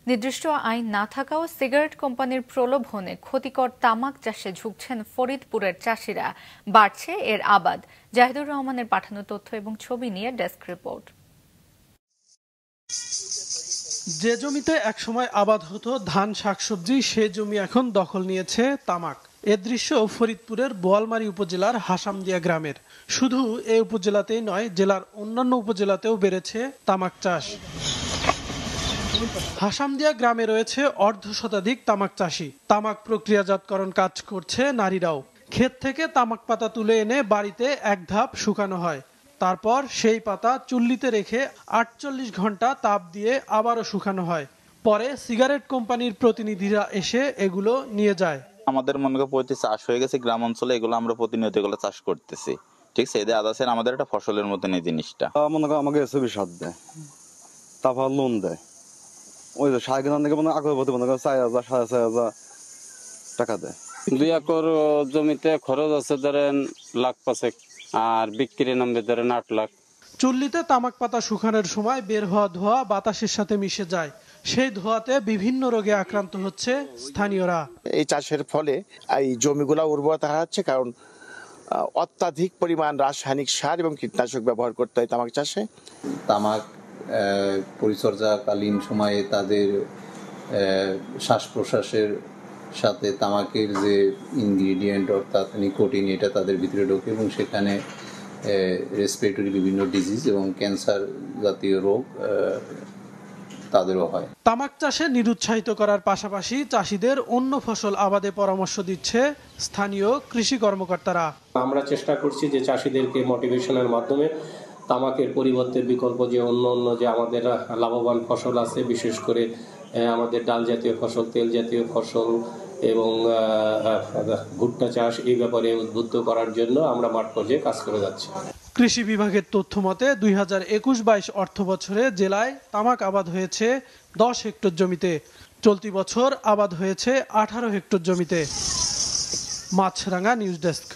নির্দিষ্ট আইন না থাকাও সিগারেট কোম্পানির প্রলোভনে ক্ষতিকর তামাক চাষে ঝুঁকছেন ফরিদপুরের চাষিরা। বাড়ছে এর আবাদ। জাহিদুর রহমানের পাঠানো তথ্য এবং ছবি নিয়ে ডেস্ক রিপোর্ট। যে জমিতে একসময় আবাদ হতো ধান শাকসবজি, সে জমি এখন দখল নিয়েছে তামাক। এ দৃশ্য ফরিদপুরের বোয়ালমারী উপজেলার হাসামদিয়া গ্রামের। শুধু এই উপজেলাতেই নয়, জেলার অন্যান্য উপজেলাতেও বেড়েছে তামাক চাষ। হাসামদিয়া গ্রামে রয়েছে অর্ধশতাধিক তামাক চাষী। তামাক প্রক্রিয়াজাতকরণ কাজ করছে নারীরাও। ক্ষেত থেকে তামাক পাতা তুলে এনে বাড়িতে এক ধাপ শুকানো হয়। তারপর সেই পাতা চুল্লিতে রেখে ৪৮ ঘন্টা তাপ দিয়ে আবারও শুকানো হয়। পরে সিগারেট কোম্পানির প্রতিনিধিরা এসে এগুলো নিয়ে যায়। আমাদের মনে করতে চাষ হয়ে গেছে গ্রাম অঞ্চলে, এগুলো আমরা প্রতিনিয়ত এগুলো চাষ করতেছি। ঠিক আছে, এদের আদাসের আমাদের একটা ফসলের মতন এই জিনিসটা। মনে করো আমাকে এসবি সার দেয়, তারপর লোন দেয়। ওই যে সার কেনার থেকে মনে আগের প্রতি মনে করো ৪,০০০ ৪,৫০০ টাকা দেয়। ২ একর জমিতে খরচ আছে ধরেন লাখ ৫, আর বিক্রি নামবে ধরেন ৮ লাখ। চুল্লিতে তামাক পাতা শুকানোর সময় বের হওয়া ধোঁয়া বাতাসের সাথে মিশে যায়। সেই ধোঁয়াতে বিভিন্ন রোগে আক্রান্ত হচ্ছে স্থানীয়রা। এই চাষের ফলে এই জমিগুলো উর্বরতা হারাচ্ছে, কারণ অত্যাধিক পরিমাণ রাসায়নিক সার এবং কীটনাশক ব্যবহার করতে হয় তামাক চাষে। তামাক পরিচর্যাকালীন সময়ে তাদের শ্বাস প্রশ্বাসের সাথে তামাকের যে ইনগ্রিডিয়েন্ট অর্থাৎ নিকোটিন, এটা তাদের ভিতরে ঢোকে এবং সেখানে রেসপিরেটরি বিভিন্ন ডিজিজ এবং ক্যান্সার জাতীয় রোগ তাদেরও হয়। তামাক চাষে নিরুৎসাহিত করার পাশাপাশি চাষিদের অন্য ফসল আবাদে পরামর্শ দিচ্ছে স্থানীয় কৃষি কর্মকর্তারা। আমরা চেষ্টা করছি যে চাষিদেরকে মোটিভেশনের মাধ্যমে তামাকের পরিবর্তে বিকল্প যে অন্য যে আমাদের লাভবান ফসল আছে, বিশেষ করে আমাদের ডাল জাতীয় ফসল, তেল জাতীয় ফসল এবং ভুট্টা চাষ, এই ব্যাপারে উদ্বুদ্ধ করার জন্য আমরা মাঠ পর্যায়ে কাজ করে যাচ্ছি। কৃষি বিভাগের তথ্য মতে ২০২১-২২ অর্থ বছরে জেলায় তামাক আবাদ হয়েছে ১০ হেক্টর জমিতে। চলতি বছর আবাদ হয়েছে ১৮ হেক্টর জমিতে। মাছরাঙা নিউজ ডেস্ক।